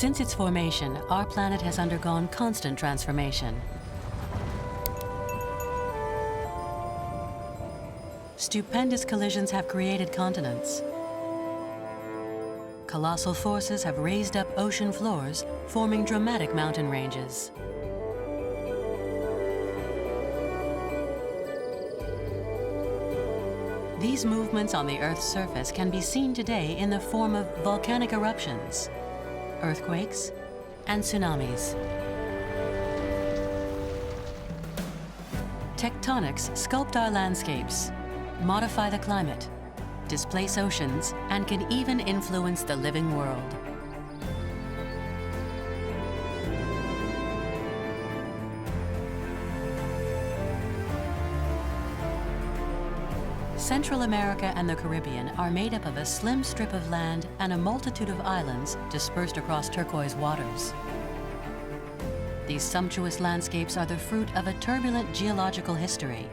Since its formation, our planet has undergone constant transformation. Stupendous collisions have created continents. Colossal forces have raised up ocean floors, forming dramatic mountain ranges. These movements on the Earth's surface can be seen today in the form of volcanic eruptions, earthquakes, and tsunamis. Tectonics sculpt our landscapes, modify the climate, displace oceans, and can even influence the living world. Central America and the Caribbean are made up of a slim strip of land and a multitude of islands dispersed across turquoise waters. These sumptuous landscapes are the fruit of a turbulent geological history.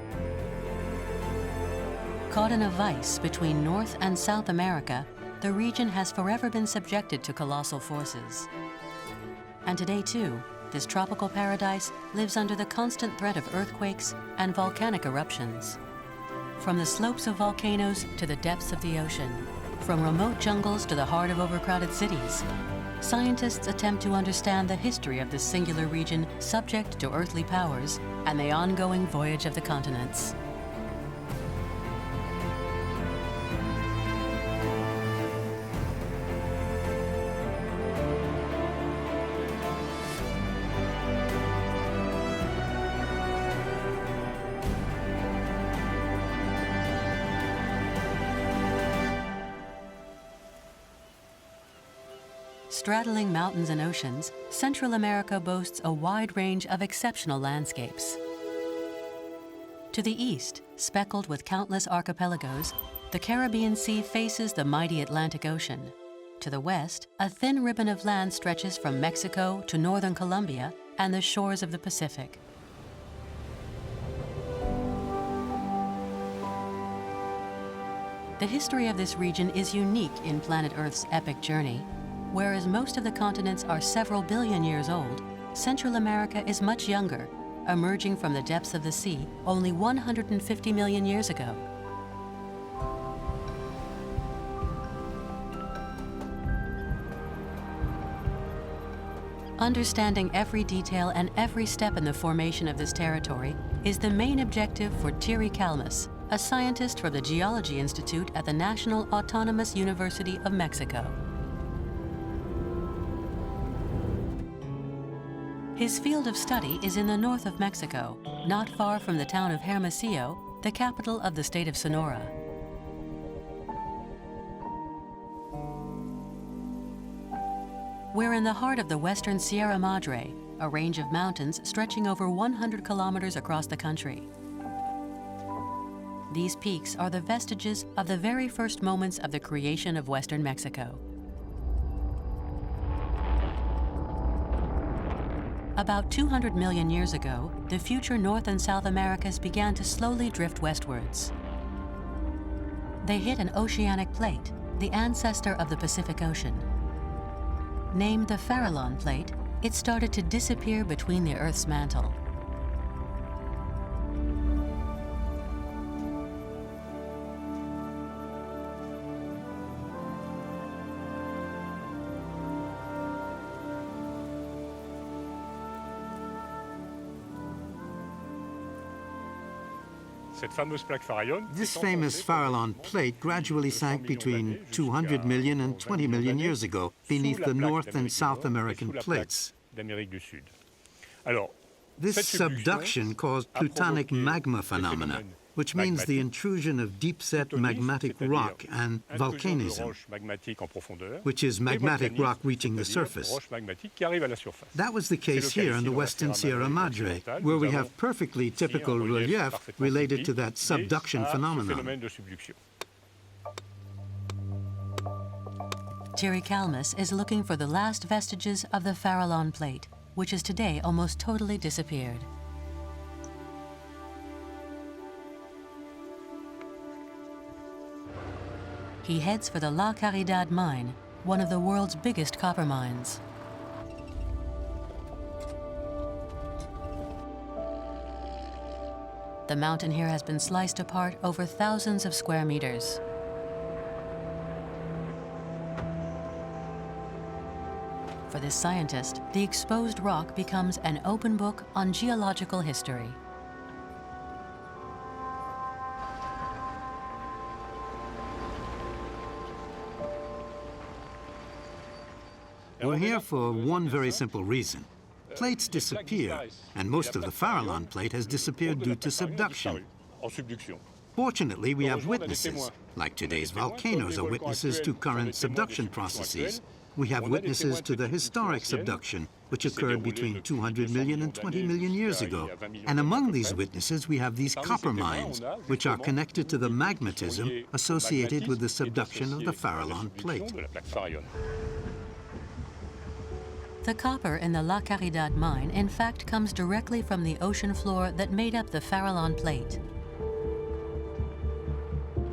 Caught in a vice between North and South America, the region has forever been subjected to colossal forces. And today, too, this tropical paradise lives under the constant threat of earthquakes and volcanic eruptions. From the slopes of volcanoes to the depths of the ocean, from remote jungles to the heart of overcrowded cities, scientists attempt to understand the history of this singular region subject to earthly powers and the ongoing voyage of the continents. Straddling mountains and oceans, Central America boasts a wide range of exceptional landscapes. To the east, speckled with countless archipelagos, the Caribbean Sea faces the mighty Atlantic Ocean. To the west, a thin ribbon of land stretches from Mexico to northern Colombia and the shores of the Pacific. The history of this region is unique in planet Earth's epic journey. Whereas most of the continents are several billion years old, Central America is much younger, emerging from the depths of the sea only 150 million years ago. Understanding every detail and every step in the formation of this territory is the main objective for Thierry Calmes, a scientist from the Geology Institute at the National Autonomous University of Mexico. His field of study is in the north of Mexico, not far from the town of Hermosillo, the capital of the state of Sonora. We're in the heart of the western Sierra Madre, a range of mountains stretching over 100 kilometers across the country. These peaks are the vestiges of the very first moments of the creation of western Mexico. About 200 million years ago, the future North and South Americas began to slowly drift westwards. They hit an oceanic plate, the ancestor of the Pacific Ocean. Named the Farallon Plate, it started to disappear between the Earth's mantle. This famous Farallon plate gradually sank between 200 million and 20 million years ago beneath the North and South American plates. This subduction caused plutonic magma phenomena, which means the intrusion of deep-set magmatic rock, and volcanism, which is magmatic rock reaching the surface. That was the case here in the western Sierra Madre, where we have perfectly typical relief related to that subduction phenomenon. Thierry Calmes is looking for the last vestiges of the Farallon Plate, which has today almost totally disappeared. He heads for the La Caridad mine, one of the world's biggest copper mines. The mountain here has been sliced apart over thousands of square meters. For this scientist, the exposed rock becomes an open book on geological history. We're here for one very simple reason. Plates disappear, and most of the Farallon plate has disappeared due to subduction. Fortunately, we have witnesses, like today's volcanoes are witnesses to current subduction processes. We have witnesses to the historic subduction, which occurred between 200 million and 20 million years ago. And among these witnesses, we have these copper mines, which are connected to the magmatism associated with the subduction of the Farallon plate. The copper in the La Caridad mine, in fact, comes directly from the ocean floor that made up the Farallon plate.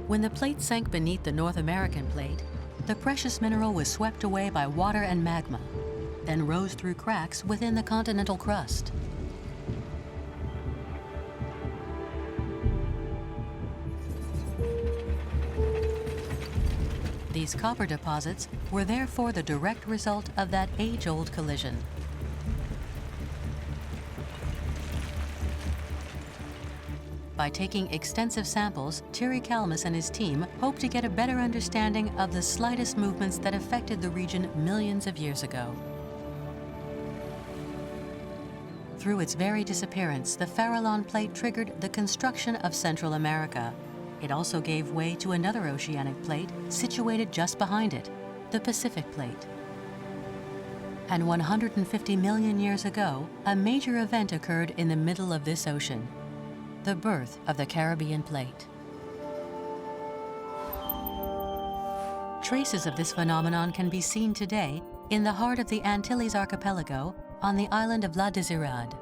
When the plate sank beneath the North American plate, the precious mineral was swept away by water and magma, then rose through cracks within the continental crust. These copper deposits were therefore the direct result of that age-old collision. By taking extensive samples, Thierry Kalmus and his team hope to get a better understanding of the slightest movements that affected the region millions of years ago. Through its very disappearance, the Farallon plate triggered the construction of Central America. It also gave way to another oceanic plate situated just behind it, the Pacific plate. And 150 million years ago, a major event occurred in the middle of this ocean, the birth of the Caribbean plate. Traces of this phenomenon can be seen today in the heart of the Antilles archipelago on the island of La Désirade.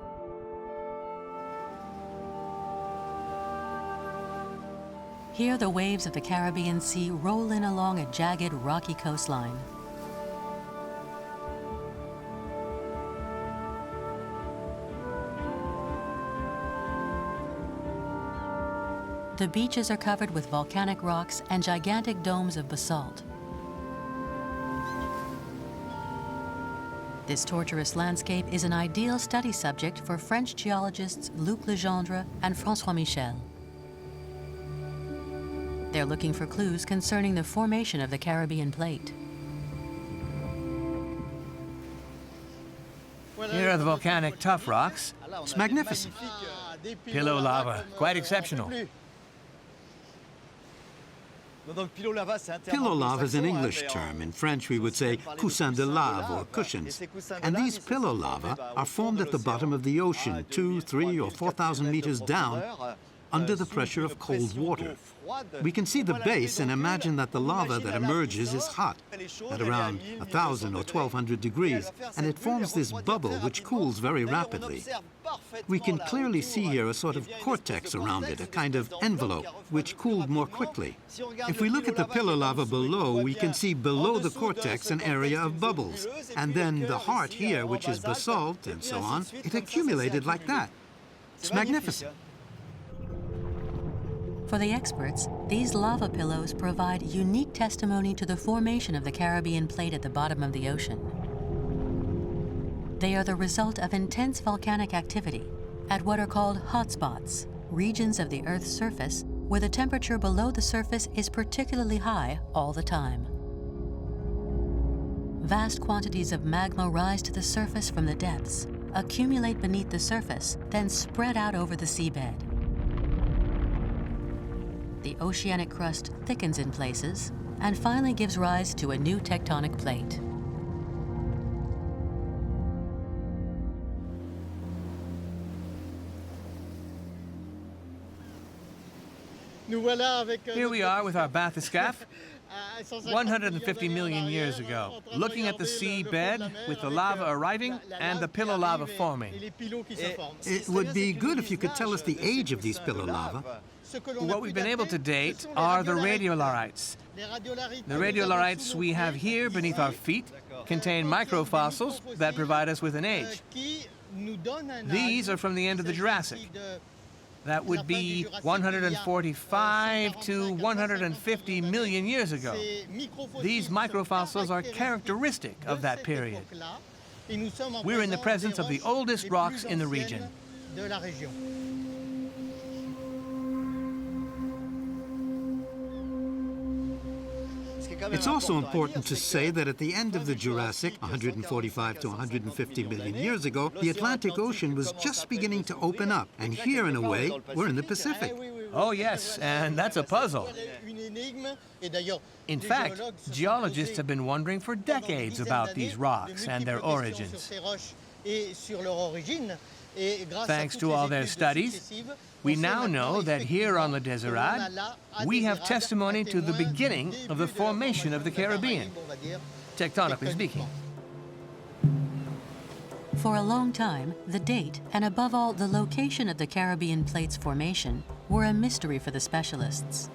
Here, the waves of the Caribbean Sea roll in along a jagged, rocky coastline. The beaches are covered with volcanic rocks and gigantic domes of basalt. This tortuous landscape is an ideal study subject for French geologists Luc Legendre and François Michel. They're looking for clues concerning the formation of the Caribbean plate. Here are the volcanic tuff rocks. It's magnificent. Pillow lava, quite exceptional. Pillow lava is an English term. In French, we would say coussins de lave, or cushions. And these pillow lava are formed at the bottom of the ocean, 2, 3, or 4,000 meters down, under the pressure of cold water. We can see the base and imagine that the lava that emerges is hot, at around 1,000 or 1,200 degrees, and it forms this bubble which cools very rapidly. We can clearly see here a sort of cortex around it, a kind of envelope, which cooled more quickly. If we look at the pillow lava below, we can see below the cortex an area of bubbles, and then the heart here, which is basalt and so on, it accumulated like that. It's magnificent. For the experts, these lava pillows provide unique testimony to the formation of the Caribbean plate at the bottom of the ocean. They are the result of intense volcanic activity at what are called hotspots, regions of the Earth's surface where the temperature below the surface is particularly high all the time. Vast quantities of magma rise to the surface from the depths, accumulate beneath the surface, then spread out over the seabed. The oceanic crust thickens in places and finally gives rise to a new tectonic plate. Here we are with our bathyscaphe, 150 million years ago, looking at the seabed with the lava arriving and the pillow lava forming. It would be good if you could tell us the age of these pillow lava. What we've been able to date are the radiolarites. The radiolarites we have here beneath our feet contain microfossils that provide us with an age. These are from the end of the Jurassic. That would be 145 to 150 million years ago. These microfossils are characteristic of that period. We're in the presence of the oldest rocks in the region. It's also important to say that at the end of the Jurassic, 145 to 150 million years ago, the Atlantic Ocean was just beginning to open up. And here, in a way, we're in the Pacific. Oh, yes, and that's a puzzle. In fact, geologists have been wondering for decades about these rocks and their origins. Thanks to all their studies, we now know that here on La Désirade, we have testimony to the beginning of the formation of the Caribbean, tectonically speaking. For a long time, the date, and above all, the location of the Caribbean Plate's formation, were a mystery for the specialists.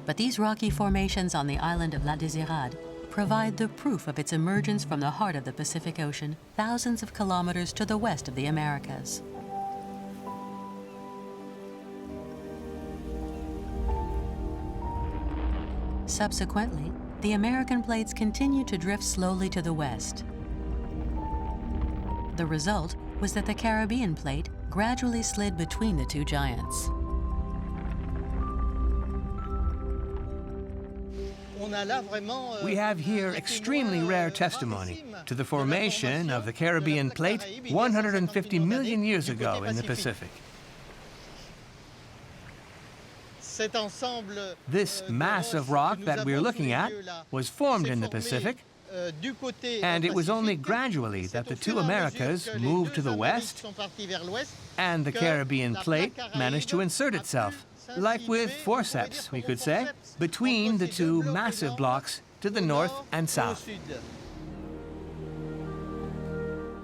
But these rocky formations on the island of La Désirade provide the proof of its emergence from the heart of the Pacific Ocean, thousands of kilometers to the west of the Americas. Subsequently, the American plates continued to drift slowly to the west. The result was that the Caribbean plate gradually slid between the two giants. We have here extremely rare testimony to the formation of the Caribbean plate 150 million years ago in the Pacific. This mass of rock that we're looking at was formed in the Pacific, and it was only gradually that the two Americas moved to the west and the Caribbean plate managed to insert itself, like with forceps, we could say, between the two massive blocks to the north and south.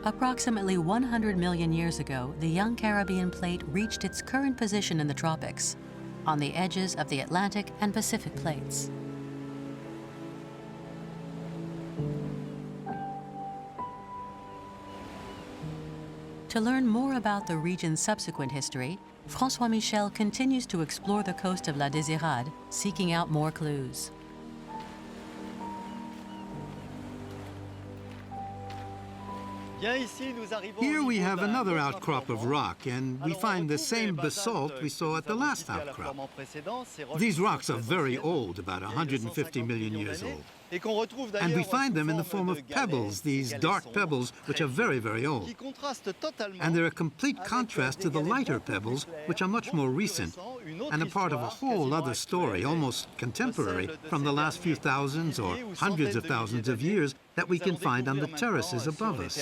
Approximately 100 million years ago, the young Caribbean plate reached its current position in the tropics, on the edges of the Atlantic and Pacific plates. To learn more about the region's subsequent history, François Michel continues to explore the coast of La Désirade, seeking out more clues. Here we have another outcrop of rock, and we find the same basalt we saw at the last outcrop. These rocks are very old, about 150 million years old. And we find them in the form of pebbles, these dark pebbles, which are very, very old. And they're a complete contrast to the lighter pebbles, which are much more recent, and a part of a whole other story, almost contemporary, from the last few thousands or hundreds of thousands of years that we can find on the terraces above us.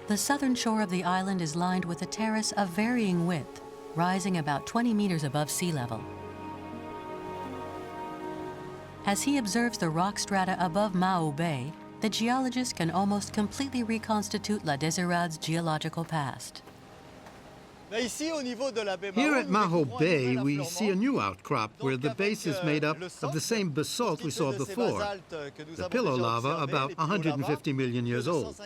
The southern shore of the island is lined with a terrace of varying width, rising about 20 meters above sea level. As he observes the rock strata above Mao Bay, the geologist can almost completely reconstitute La Désirade's geological past. Here at Maho Bay, we see a new outcrop where the base is made up of the same basalt we saw before, the pillow lava about 150 million years old.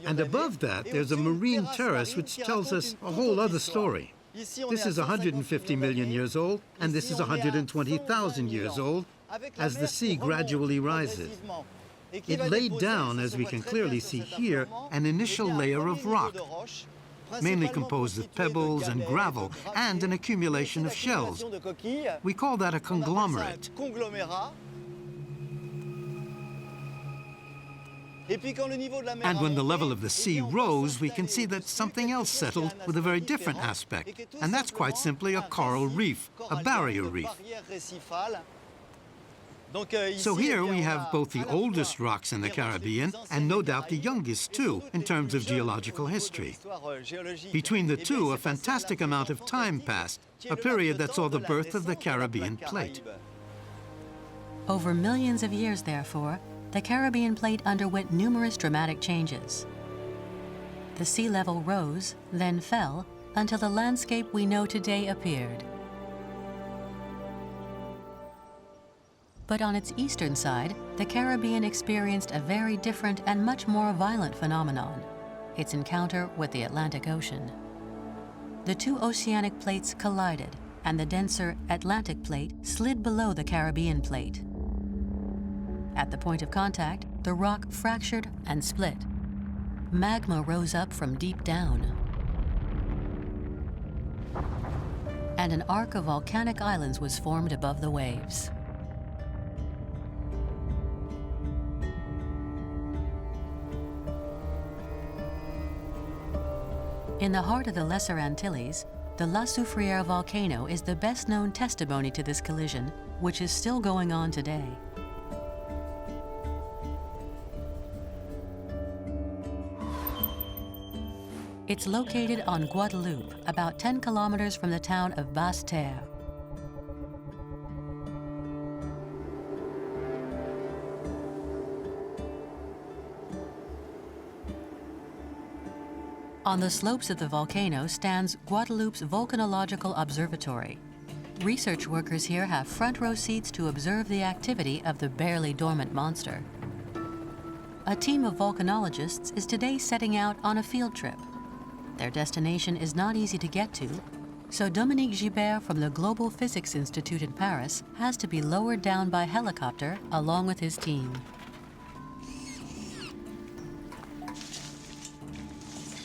And above that, there's a marine terrace which tells us a whole other story. This is 150 million years old, and this is 120,000 years old as the sea gradually rises. It laid down, as we can clearly see here, an initial layer of rock, mainly composed of pebbles and gravel, and an accumulation of shells. We call that a conglomerate. And when the level of the sea rose, we can see that something else settled with a very different aspect, and that's quite simply a coral reef, a barrier reef. So here we have both the oldest rocks in the Caribbean and no doubt the youngest too in terms of geological history. Between the two, a fantastic amount of time passed, a period that saw the birth of the Caribbean plate. Over millions of years, therefore, the Caribbean plate underwent numerous dramatic changes. The sea level rose, then fell, until the landscape we know today appeared. But on its eastern side, the Caribbean experienced a very different and much more violent phenomenon: its encounter with the Atlantic Ocean. The two oceanic plates collided, and the denser Atlantic plate slid below the Caribbean plate. At the point of contact, the rock fractured and split. Magma rose up from deep down, and an arc of volcanic islands was formed above the waves. In the heart of the Lesser Antilles, the La Soufrière volcano is the best-known testimony to this collision, which is still going on today. It's located on Guadeloupe, about 10 kilometers from the town of Basse-Terre. On the slopes of the volcano stands Guadeloupe's Volcanological Observatory. Research workers here have front row seats to observe the activity of the barely dormant monster. A team of volcanologists is today setting out on a field trip. Their destination is not easy to get to, so Dominique Gibert from the Global Physics Institute in Paris has to be lowered down by helicopter along with his team.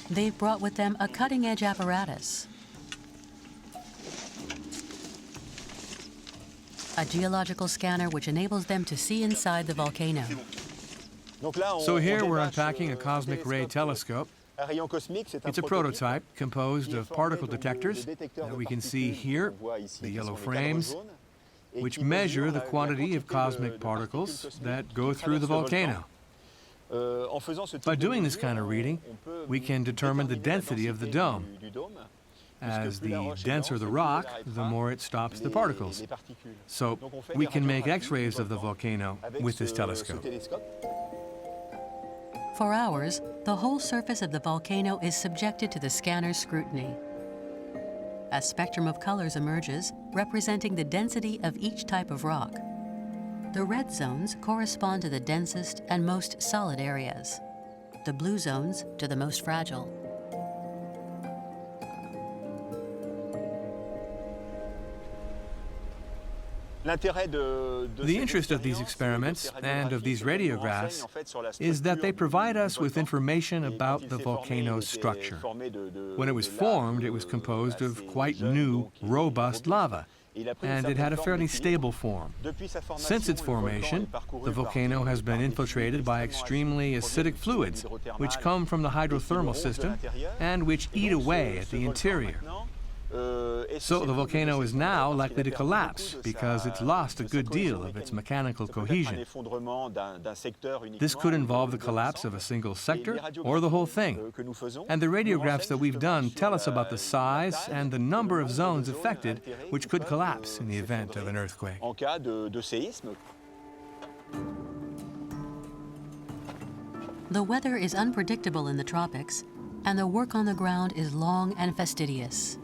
They've brought with them a cutting-edge apparatus, a geological scanner which enables them to see inside the volcano. So here we're unpacking a cosmic ray telescope. It's a prototype composed of particle detectors that we can see here, the yellow frames, which measure the quantity of cosmic particles that go through the volcano. By doing this kind of reading, we can determine the density of the dome. As the denser the rock, the more it stops the particles. So we can make X-rays of the volcano with this telescope. For hours, the whole surface of the volcano is subjected to the scanner's scrutiny. A spectrum of colors emerges, representing the density of each type of rock. The red zones correspond to the densest and most solid areas. The blue zones to the most fragile. The interest of these experiments and of these radiographs is that they provide us with information about the volcano's structure. When it was formed, it was composed of quite new, robust lava, and it had a fairly stable form. Since its formation, the volcano has been infiltrated by extremely acidic fluids, which come from the hydrothermal system and which eat away at the interior. So the volcano is now likely to collapse because it's lost a good deal of its mechanical cohesion. This could involve the collapse of a single sector or the whole thing. And the radiographs that we've done tell us about the size and the number of zones affected which could collapse in the event of an earthquake. The weather is unpredictable in the tropics, and the work on the ground is long and fastidious.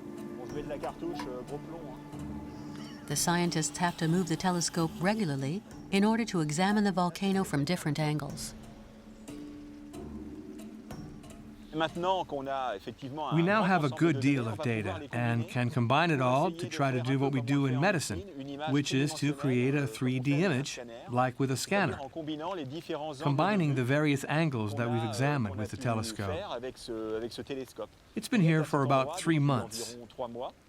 The scientists have to move the telescope regularly in order to examine the volcano from different angles. We now have a good deal of data and can combine it all to try to do what we do in medicine, which is to create a 3D image, like with a scanner, combining the various angles that we've examined with the telescope. It's been here for about 3 months.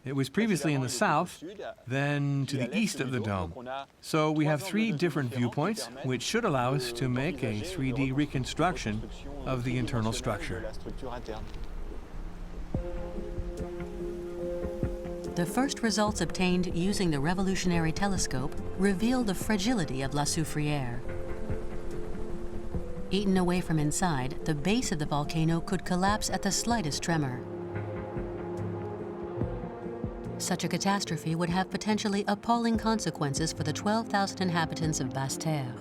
It was previously in the south, then to the east of the dome. So we have 3 different viewpoints, which should allow us to make a 3D reconstruction of the internal structure. The first results obtained using the revolutionary telescope reveal the fragility of La Soufrière. Eaten away from inside, the base of the volcano could collapse at the slightest tremor. Such a catastrophe would have potentially appalling consequences for the 12,000 inhabitants of Basse-Terre.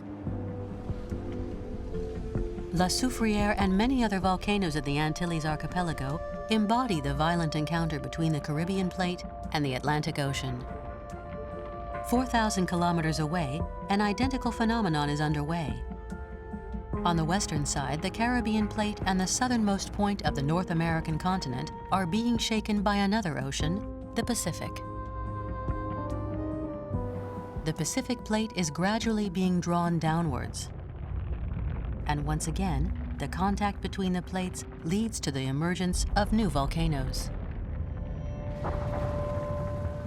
La Soufrière and many other volcanoes of the Antilles archipelago embody the violent encounter between the Caribbean plate and the Atlantic Ocean. 4,000 kilometers away, an identical phenomenon is underway. On the western side, the Caribbean plate and the southernmost point of the North American continent are being shaken by another ocean, the Pacific. The Pacific plate is gradually being drawn downwards. And once again, the contact between the plates leads to the emergence of new volcanoes.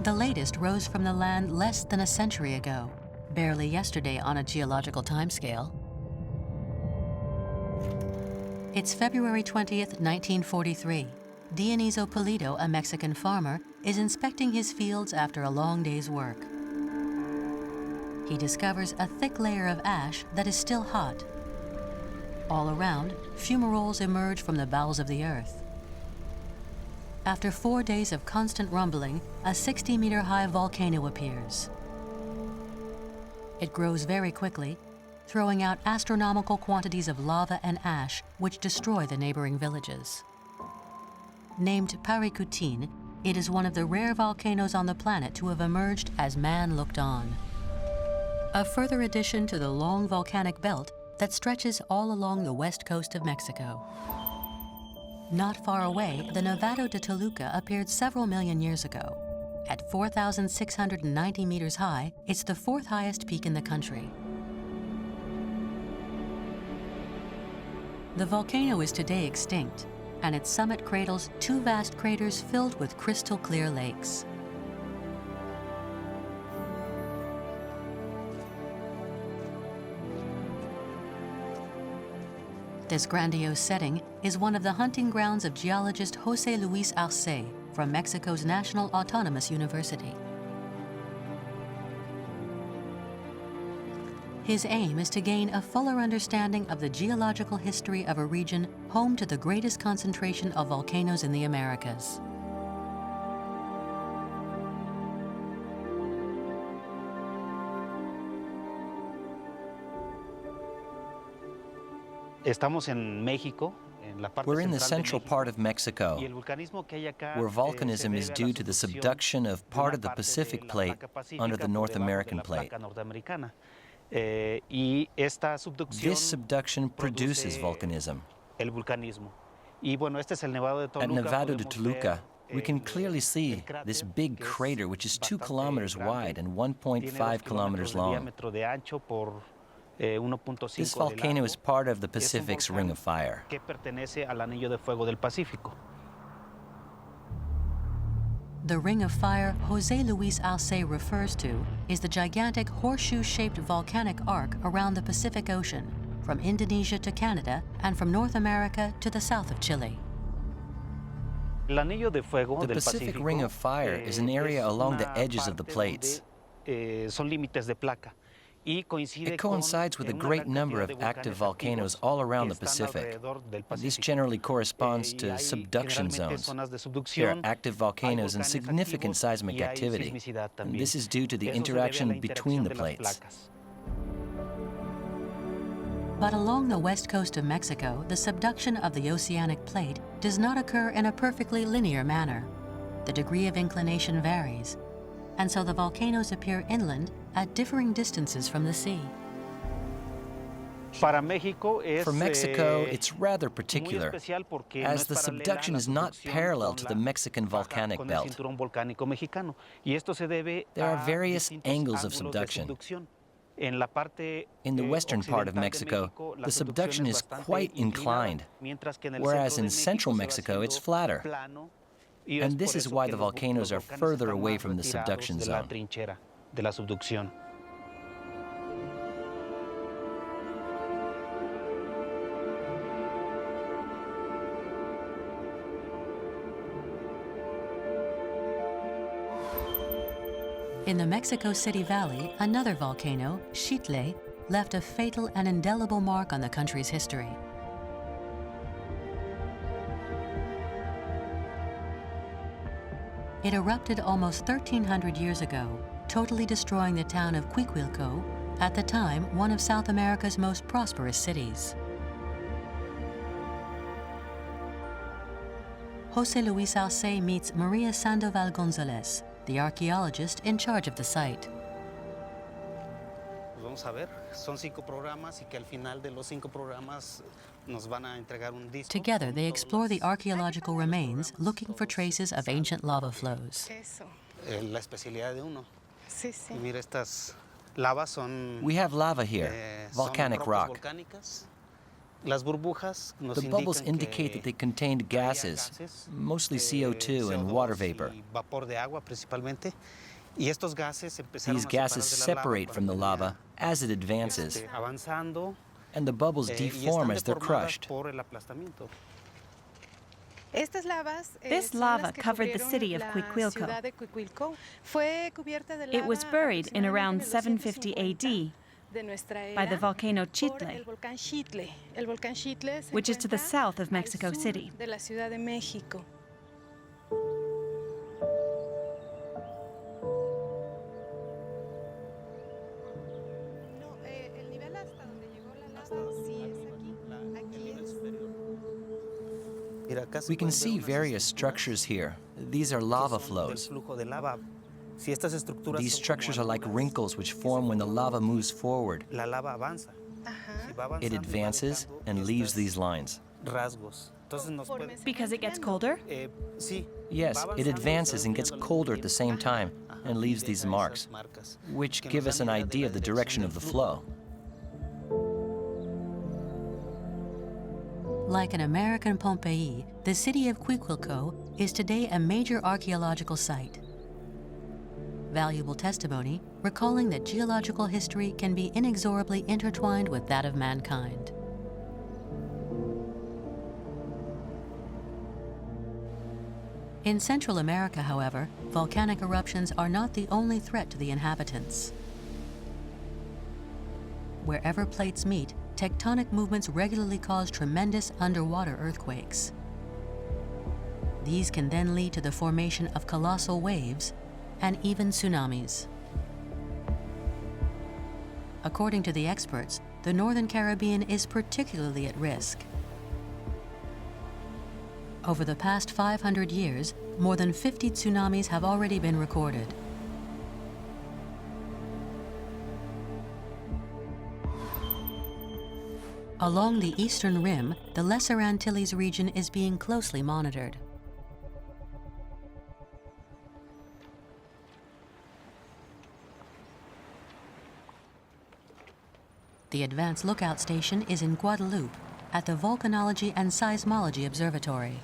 The latest rose from the land less than a century ago, barely yesterday on a geological timescale. It's February 20th, 1943. Dioniso Pulido, a Mexican farmer, is inspecting his fields after a long day's work. He discovers a thick layer of ash that is still hot. All around, fumaroles emerge from the bowels of the earth. After 4 days of constant rumbling, a 60-meter-high volcano appears. It grows very quickly, throwing out astronomical quantities of lava and ash which destroy the neighboring villages. Named Paricutin, it is one of the rare volcanoes on the planet to have emerged as man looked on. A further addition to the long volcanic belt that stretches all along the west coast of Mexico. Not far away, the Nevado de Toluca appeared several million years ago. At 4,690 meters high, it's the fourth highest peak in the country. The volcano is today extinct, and its summit cradles two vast craters filled with crystal clear lakes. This grandiose setting is one of the hunting grounds of geologist José Luis Arce from Mexico's National Autonomous University. His aim is to gain a fuller understanding of the geological history of a region home to the greatest concentration of volcanoes in the Americas. We're in the central part of Mexico, where volcanism is due to the subduction of part of the Pacific plate under the North American plate. This subduction produces volcanism. At Nevado de Toluca, we can clearly see this big crater, which is 2 kilometers wide and 1.5 kilometers long. This volcano is part of the Pacific's Ring of Fire. The Ring of Fire José Luis Arce refers to is the gigantic horseshoe-shaped volcanic arc around the Pacific Ocean, from Indonesia to Canada and from North America to the south of Chile. The Pacific Ring of Fire is an area along the edges of the plates. It coincides with a great number of active volcanoes all around the Pacific. This generally corresponds to subduction zones. There are active volcanoes and significant seismic activity, and this is due to the interaction between the plates. But along the west coast of Mexico, the subduction of the oceanic plate does not occur in a perfectly linear manner. The degree of inclination varies, and so the volcanoes appear inland at differing distances from the sea. For Mexico, it's rather particular, as the subduction is not parallel to the Mexican volcanic belt. There are various angles of subduction. In the western part of Mexico, the subduction is quite inclined, whereas in central Mexico, it's flatter. And this is why the volcanoes are further away from the subduction zone. In the Mexico City Valley, another volcano, Xitle, left a fatal and indelible mark on the country's history. It erupted almost 1,300 years ago, totally destroying the town of Cuicuilco, at the time one of South America's most prosperous cities. José Luis Arce meets Maria Sandoval González, the archaeologist in charge of the site. Together, they explore the archaeological remains, looking for traces of ancient lava flows. We have lava here, volcanic rock. The bubbles indicate that they contained gases, mostly CO2 and water vapor. These gases separate from the lava as it advances, and the bubbles deform as they're crushed. This lava covered the city of Cuicuilco. It was buried in around 750 AD by the volcano Chitle, which is to the south of Mexico City. We can see various structures here. These are lava flows. These structures are like wrinkles which form when the lava moves forward. It advances and leaves these lines. Because it gets colder? Yes, it advances and gets colder at the same time and leaves these marks, which give us an idea of the direction of the flow. Like an American Pompeii, the city of Cuicuilco is today a major archaeological site. Valuable testimony recalling that geological history can be inexorably intertwined with that of mankind. In Central America, however, volcanic eruptions are not the only threat to the inhabitants. Wherever plates meet, tectonic movements regularly cause tremendous underwater earthquakes. These can then lead to the formation of colossal waves and even tsunamis. According to the experts, the Northern Caribbean is particularly at risk. Over the past 500 years, more than 50 tsunamis have already been recorded. Along the eastern rim, the Lesser Antilles region is being closely monitored. The Advanced Lookout Station is in Guadeloupe at the Volcanology and Seismology Observatory.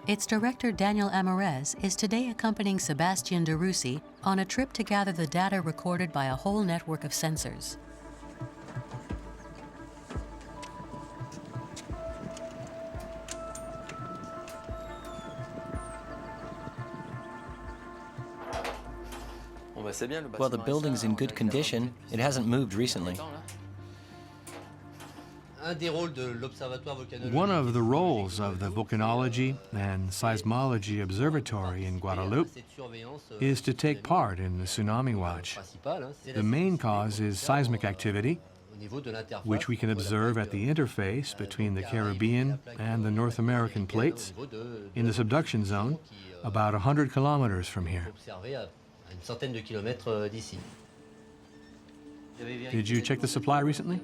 Its director, Daniel Amarez, is today accompanying Sebastian de Russi on a trip to gather the data recorded by a whole network of sensors. Well, the building's in good condition. It hasn't moved recently. One of the roles of the Volcanology and Seismology Observatory in Guadeloupe is to take part in the tsunami watch. The main cause is seismic activity, which we can observe at the interface between the Caribbean and the North American plates in the subduction zone about 100 kilometers from here. Did you check the supply recently?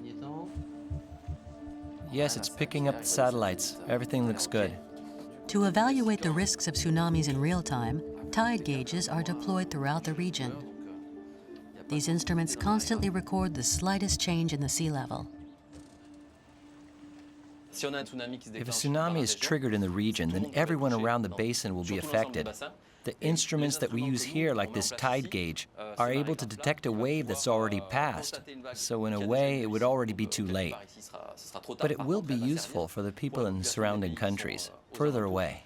Yes, it's picking up the satellites. Everything looks good. To evaluate the risks of tsunamis in real time, tide gauges are deployed throughout the region. These instruments constantly record the slightest change in the sea level. If a tsunami is triggered in the region, then everyone around the basin will be affected. The instruments that we use here, like this tide gauge, are able to detect a wave that's already passed. So in a way, it would already be too late. But it will be useful for the people in surrounding countries, further away.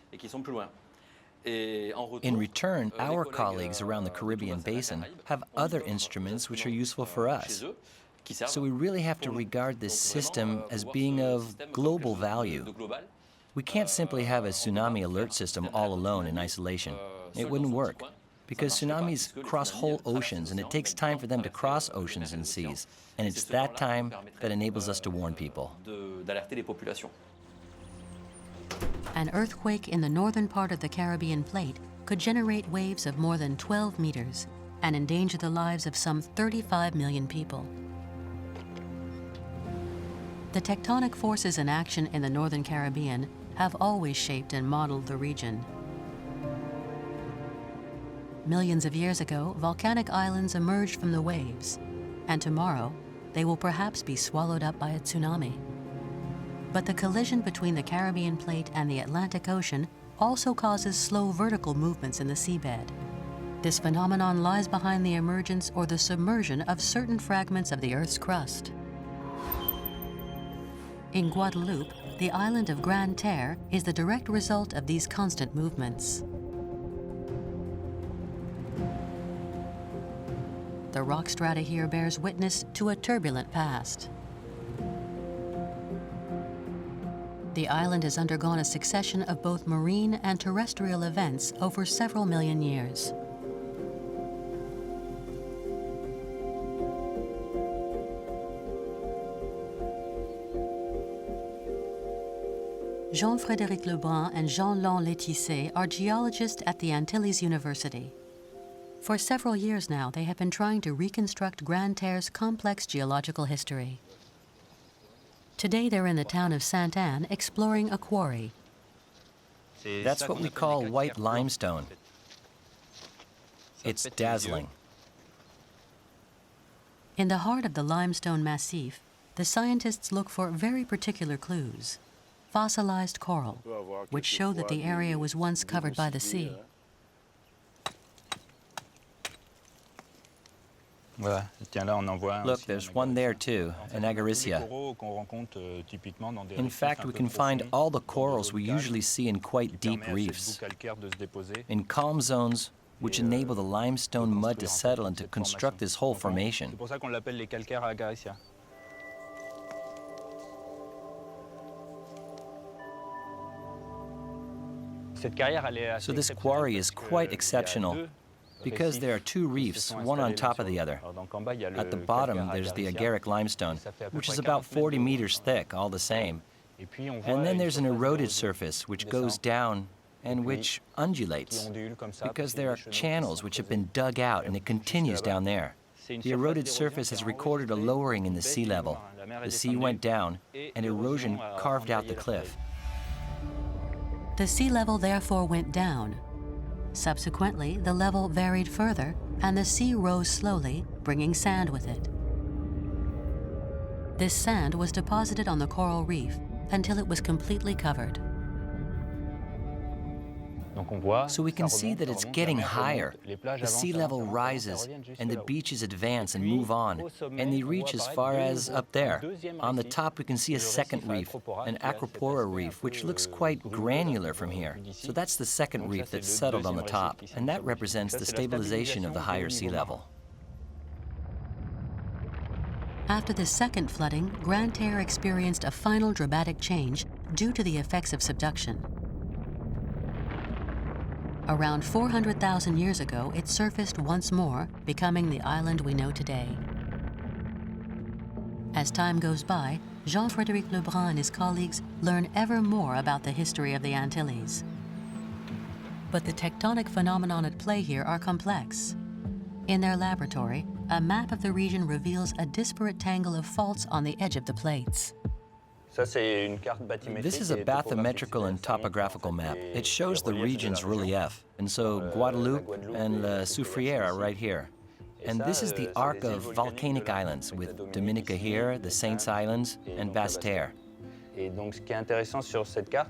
In return, our colleagues around the Caribbean basin have other instruments which are useful for us. So we really have to regard this system as being of global value. We can't simply have a tsunami alert system all alone in isolation. It wouldn't work, because tsunamis cross whole oceans, and it takes time for them to cross oceans and seas. And it's that time that enables us to warn people. An earthquake in the northern part of the Caribbean plate could generate waves of more than 12 meters and endanger the lives of some 35 million people. The tectonic forces in action in the Northern Caribbean have always shaped and modeled the region. Millions of years ago, volcanic islands emerged from the waves, and tomorrow, they will perhaps be swallowed up by a tsunami. But the collision between the Caribbean plate and the Atlantic Ocean also causes slow vertical movements in the seabed. This phenomenon lies behind the emergence or the submersion of certain fragments of the Earth's crust. In Guadeloupe, the island of Grande Terre is the direct result of these constant movements. The rock strata here bears witness to a turbulent past. The island has undergone a succession of both marine and terrestrial events over several million years. Jean-Frédéric Lebrun and Jean-Laurent Letissé are geologists at the Antilles University. For several years now, they have been trying to reconstruct Grande Terre's complex geological history. Today, they're in the town of Sainte-Anne exploring a quarry. That's what we call white limestone. It's dazzling. In the heart of the limestone massif, the scientists look for very particular clues. Fossilized coral, which show that the area was once covered by the sea. Look, there's one there too, an agaricea. In fact, we can find all the corals we usually see in quite deep reefs, in calm zones which enable the limestone mud to settle and to construct this whole formation. So this quarry is quite exceptional, because there are two reefs, one on top of the other. At the bottom, there's the agaric limestone, which is about 40 meters thick, all the same. And then there's an eroded surface, which goes down and which undulates, because there are channels which have been dug out, and it continues down there. The eroded surface has recorded a lowering in the sea level. The sea went down, and erosion carved out the cliff. The sea level therefore went down. Subsequently, the level varied further, and the sea rose slowly, bringing sand with it. This sand was deposited on the coral reef until it was completely covered. So we can see that it's getting higher. The sea level rises, and the beaches advance and move on, and they reach as far as up there. On the top, we can see a second reef, an acropora reef, which looks quite granular from here. So that's the second reef that's settled on the top, and that represents the stabilization of the higher sea level. After the second flooding, Grande Terre experienced a final dramatic change due to the effects of subduction. Around 400,000 years ago, it surfaced once more, becoming the island we know today. As time goes by, Jean-Frédéric Lebrun and his colleagues learn ever more about the history of the Antilles. But the tectonic phenomena at play here are complex. In their laboratory, a map of the region reveals a disparate tangle of faults on the edge of the plates. This is a bathymetrical and topographical map. It shows the region's relief. And so Guadeloupe and Soufrière are right here. And this is the arc of volcanic islands, with Dominica here, the Saints Islands, and Basse-Terre.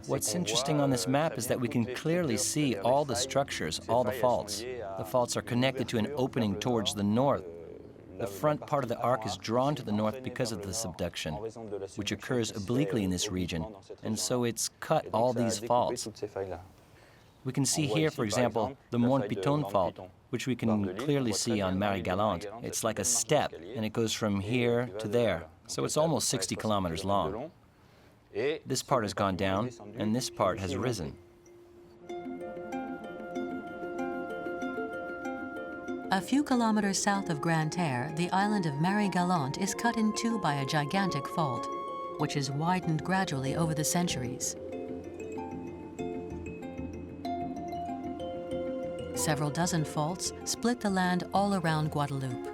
What's interesting on this map is that we can clearly see all the structures, all the faults. The faults are connected to an opening towards the north. The front part of the arc is drawn to the north because of the subduction, which occurs obliquely in this region, and so it's cut all these faults. We can see here, for example, the Mont Piton fault, which we can clearly see on Marie Galante. It's like a step, and it goes from here to there, so it's almost 60 kilometers long. This part has gone down, and this part has risen. A few kilometers south of Grande Terre, the island of Marie Galante is cut in two by a gigantic fault, which has widened gradually over the centuries. Several dozen faults split the land all around Guadeloupe.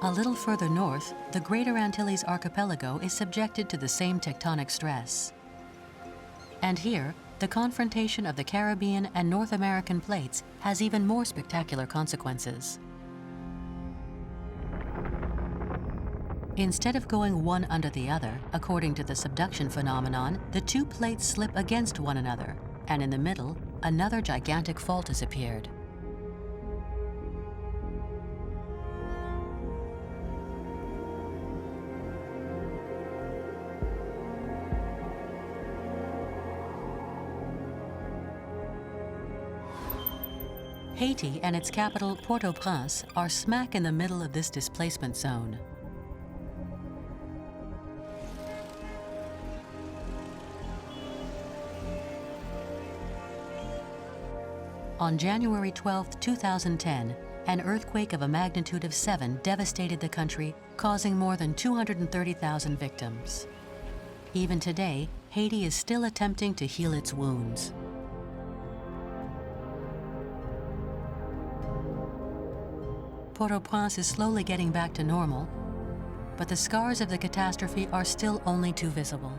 A little further north, the Greater Antilles archipelago is subjected to the same tectonic stress. And here, the confrontation of the Caribbean and North American plates has even more spectacular consequences. Instead of going one under the other, according to the subduction phenomenon, the two plates slip against one another, and in the middle, another gigantic fault has appeared. Haiti and its capital, Port-au-Prince, are smack in the middle of this displacement zone. On January 12, 2010, an earthquake of a magnitude of 7 devastated the country, causing more than 230,000 victims. Even today, Haiti is still attempting to heal its wounds. Port-au-Prince is slowly getting back to normal, but the scars of the catastrophe are still only too visible.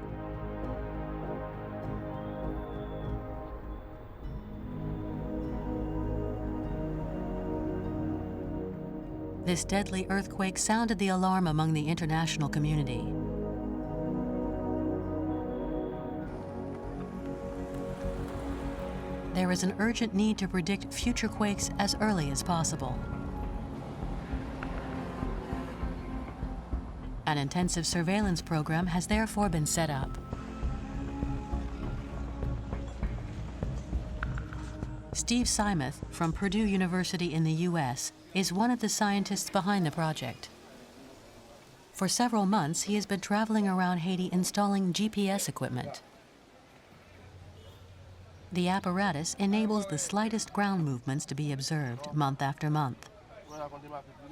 This deadly earthquake sounded the alarm among the international community. There is an urgent need to predict future quakes as early as possible. An intensive surveillance program has therefore been set up. Steve Seismic from Purdue University in the US is one of the scientists behind the project. For several months, he has been traveling around Haiti installing GPS equipment. The apparatus enables the slightest ground movements to be observed month after month.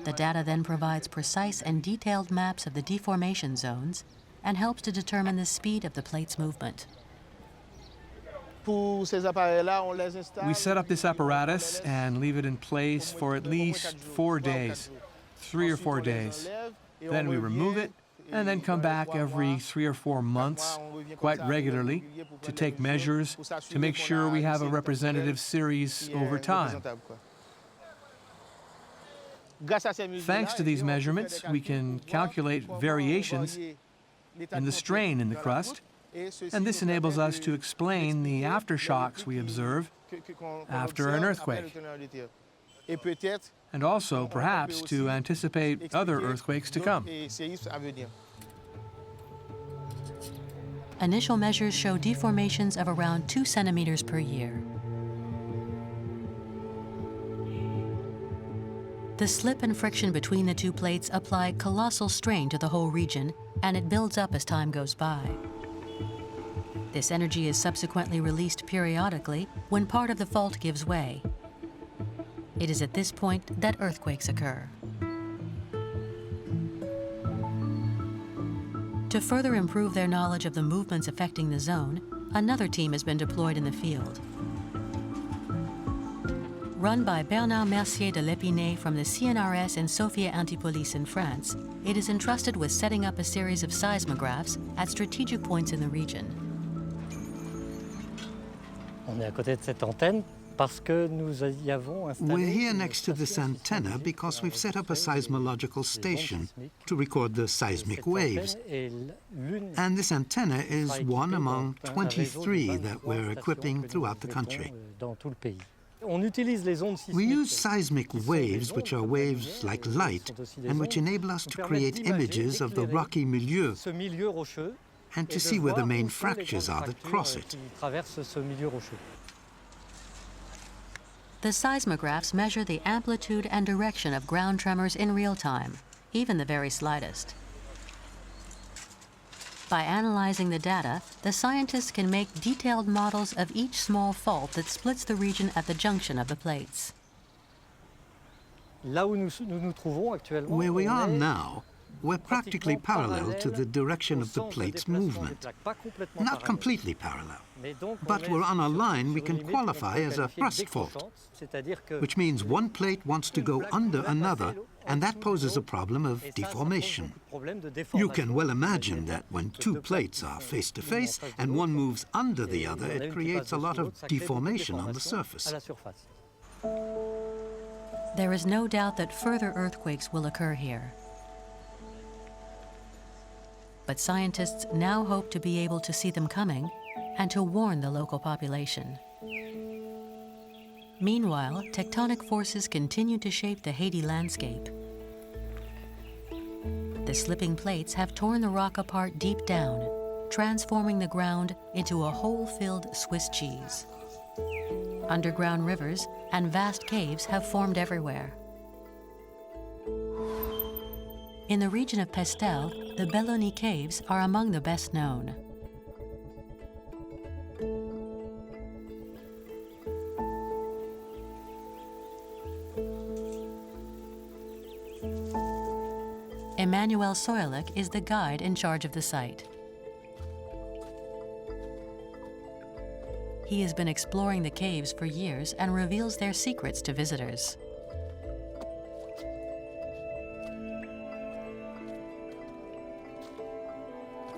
The data then provides precise and detailed maps of the deformation zones and helps to determine the speed of the plate's movement. We set up this apparatus and leave it in place for at least 4 days, 3 or 4 days. Then we remove it and then come back every 3 or 4 months, quite regularly, to take measures to make sure we have a representative series over time. Thanks to these measurements, we can calculate variations in the strain in the crust, and this enables us to explain the aftershocks we observe after an earthquake, and also, perhaps, to anticipate other earthquakes to come. Initial measures show deformations of around 2 centimeters per year. The slip and friction between the two plates apply colossal strain to the whole region, and it builds up as time goes by. This energy is subsequently released periodically when part of the fault gives way. It is at this point that earthquakes occur. To further improve their knowledge of the movements affecting the zone, another team has been deployed in the field. Run by Bernard Mercier de L'Épinay from the CNRS in Soufrière Antipolis in France, it is entrusted with setting up a series of seismographs at strategic points in the region. We're here next to this antenna because we've set up a seismological station to record the seismic waves. And this antenna is one among 23 that we're equipping throughout the country. We use seismic waves, which are waves like light, and which enable us to create images of the rocky milieu and to see where the main fractures are that cross it. The seismographs measure the amplitude and direction of ground tremors in real time, even the very slightest. By analyzing the data, the scientists can make detailed models of each small fault that splits the region at the junction of the plates. Where we are now, we're practically parallel to the direction of the plate's movement. Not completely parallel, but we're on a line we can qualify as a thrust fault, which means one plate wants to go under another, and that poses a problem of deformation. You can well imagine that when two plates are face to face and one moves under the other, it creates a lot of deformation on the surface. There is no doubt that further earthquakes will occur here. But scientists now hope to be able to see them coming and to warn the local population. Meanwhile, tectonic forces continue to shape the Haiti landscape. The slipping plates have torn the rock apart deep down, transforming the ground into a hole-filled Swiss cheese. Underground rivers and vast caves have formed everywhere. In the region of Pestel, the Belloni caves are among the best known. Emmanuel Soilic is the guide in charge of the site. He has been exploring the caves for years and reveals their secrets to visitors.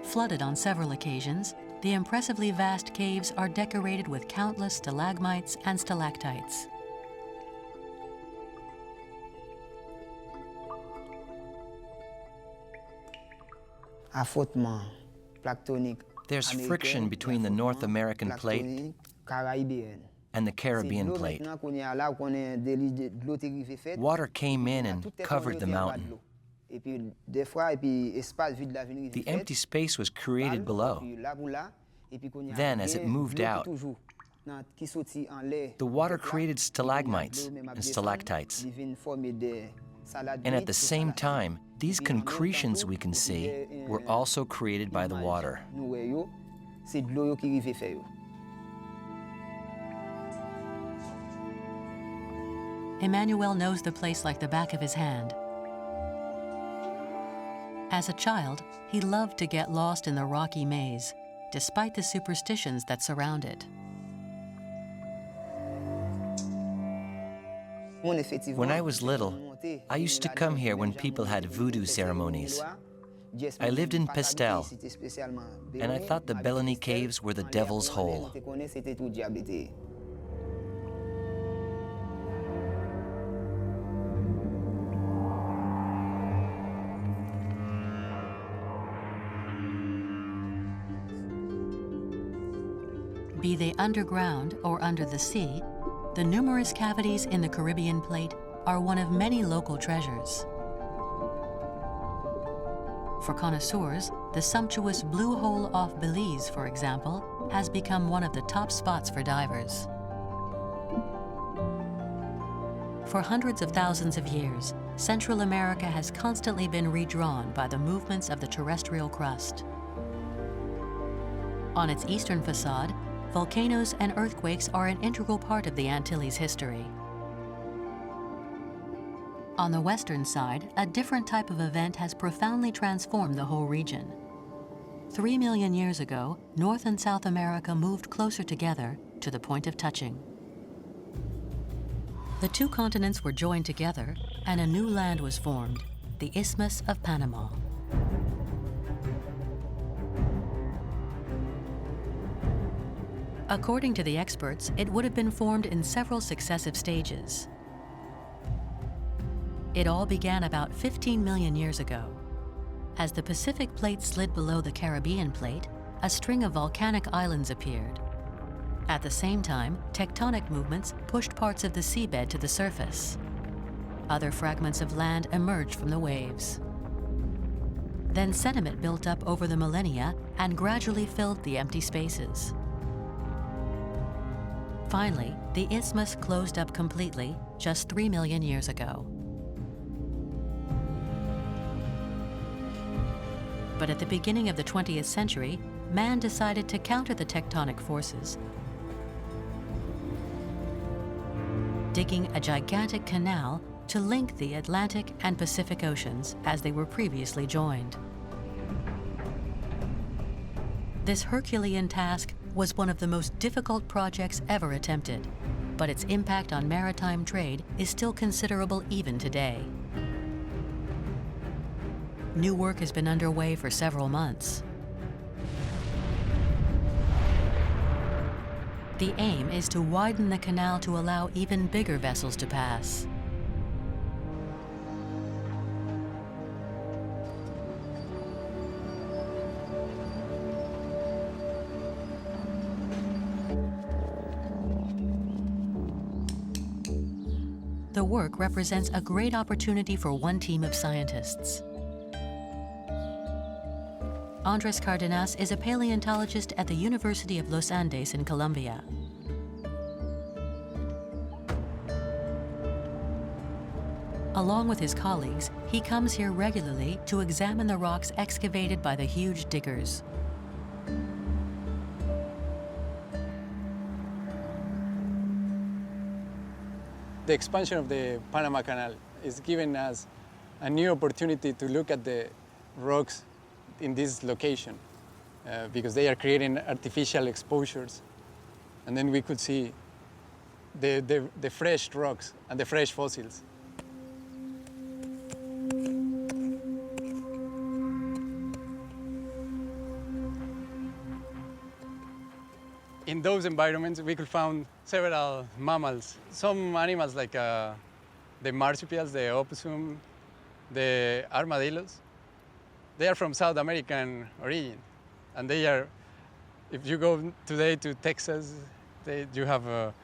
Flooded on several occasions, the impressively vast caves are decorated with countless stalagmites and stalactites. There's friction between the North American plate and the Caribbean plate. Water came in and covered the mountain. The empty space was created below. Then, as it moved out, the water created stalagmites and stalactites. And at the same time, these concretions we can see were also created by the water. Emmanuel knows the place like the back of his hand. As a child, he loved to get lost in the rocky maze, despite the superstitions that surround it. When I was little, I used to come here when people had voodoo ceremonies. I lived in Pestel, and I thought the Belloni caves were the devil's hole. Be they underground or under the sea, the numerous cavities in the Caribbean plate are one of many local treasures. For connoisseurs, the sumptuous Blue Hole off Belize, for example, has become one of the top spots for divers. For hundreds of thousands of years, Central America has constantly been redrawn by the movements of the terrestrial crust. On its eastern facade, volcanoes and earthquakes are an integral part of the Antilles' history. On the western side, a different type of event has profoundly transformed the whole region. 3 million years ago, North and South America moved closer together to the point of touching. The two continents were joined together, and a new land was formed, the Isthmus of Panama. According to the experts, it would have been formed in several successive stages. It all began about 15 million years ago. As the Pacific plate slid below the Caribbean plate, a string of volcanic islands appeared. At the same time, tectonic movements pushed parts of the seabed to the surface. Other fragments of land emerged from the waves. Then sediment built up over the millennia and gradually filled the empty spaces. Finally, the isthmus closed up completely just 3 million years ago. But at the beginning of the 20th century, man decided to counter the tectonic forces, digging a gigantic canal to link the Atlantic and Pacific Oceans as they were previously joined. This Herculean task was one of the most difficult projects ever attempted, but its impact on maritime trade is still considerable even today. New work has been underway for several months. The aim is to widen the canal to allow even bigger vessels to pass. The work represents a great opportunity for one team of scientists. Andres Cardenas is a paleontologist at the University of Los Andes in Colombia. Along with his colleagues, he comes here regularly to examine the rocks excavated by the huge diggers. The expansion of the Panama Canal is giving us a new opportunity to look at the rocks in this location because they are creating artificial exposures. And then we could see the fresh rocks and the fresh fossils. In those environments, we could find several mammals. Some animals like the marsupials, the opossum, the armadillos, they are from South American origin. And they are, if you go today to Texas, you have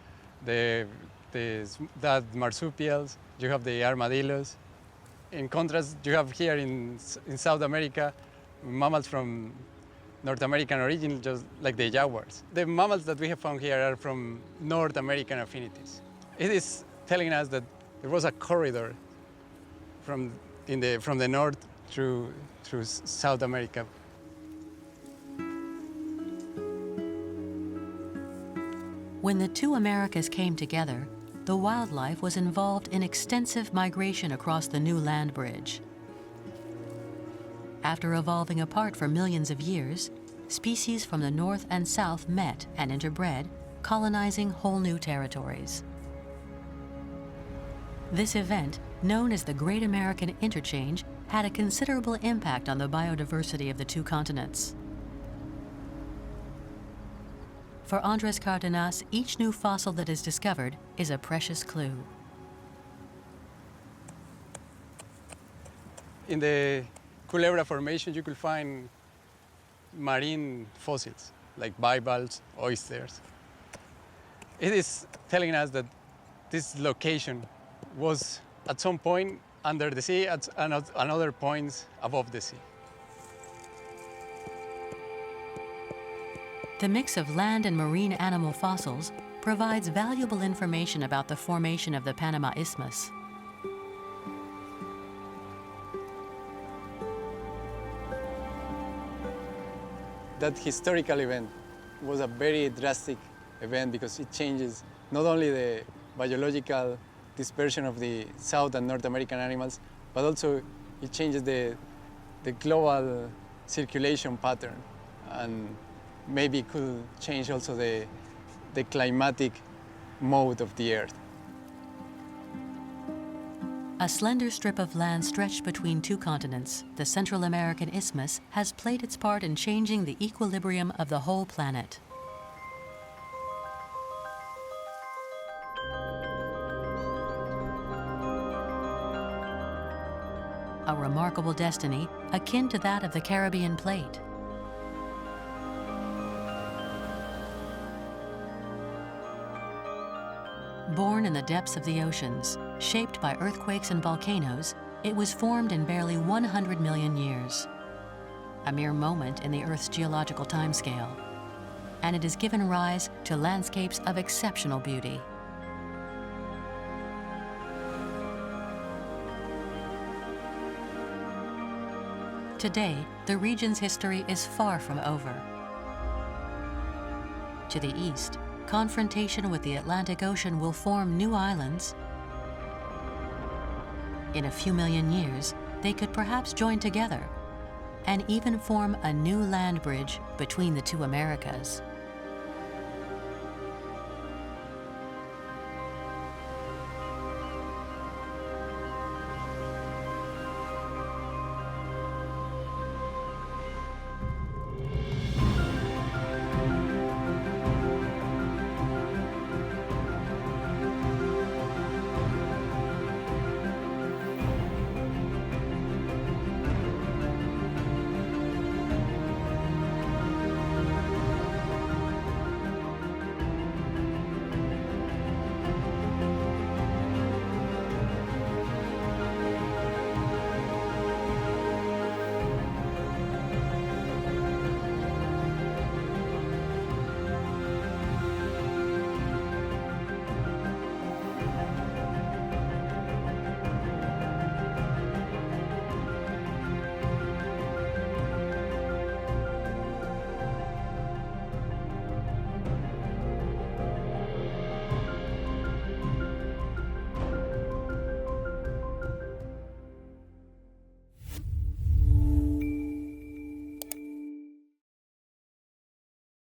that marsupials, you have the armadillos. In contrast, you have here in South America, mammals from North American origin, just like the jaguars. The mammals that we have found here are from North American affinities. It is telling us that there was a corridor from the north through South America. When the two Americas came together, the wildlife was involved in extensive migration across the new land bridge. After evolving apart for millions of years, species from the north and south met and interbred, colonizing whole new territories. This event, known as the Great American Interchange, had a considerable impact on the biodiversity of the two continents. For Andres Cardenas, each new fossil that is discovered is a precious clue. In the Culebra Formation, you could find marine fossils, like bivalves, oysters. It is telling us that this location was at some point under the sea, at another points above the sea. The mix of land and marine animal fossils provides valuable information about the formation of the Panama Isthmus. That historical event was a very drastic event because it changes not only the biological dispersion of the South and North American animals, but also it changes the global circulation pattern, and maybe could change also the climatic mode of the Earth. A slender strip of land stretched between two continents, the Central American Isthmus, has played its part in changing the equilibrium of the whole planet. A remarkable destiny akin to that of the Caribbean plate. Born in the depths of the oceans, shaped by earthquakes and volcanoes, it was formed in barely 100 million years. A mere moment in the Earth's geological timescale. And it has given rise to landscapes of exceptional beauty. Today, the region's history is far from over. To the east, confrontation with the Atlantic Ocean will form new islands. In a few million years, they could perhaps join together and even form a new land bridge between the two Americas.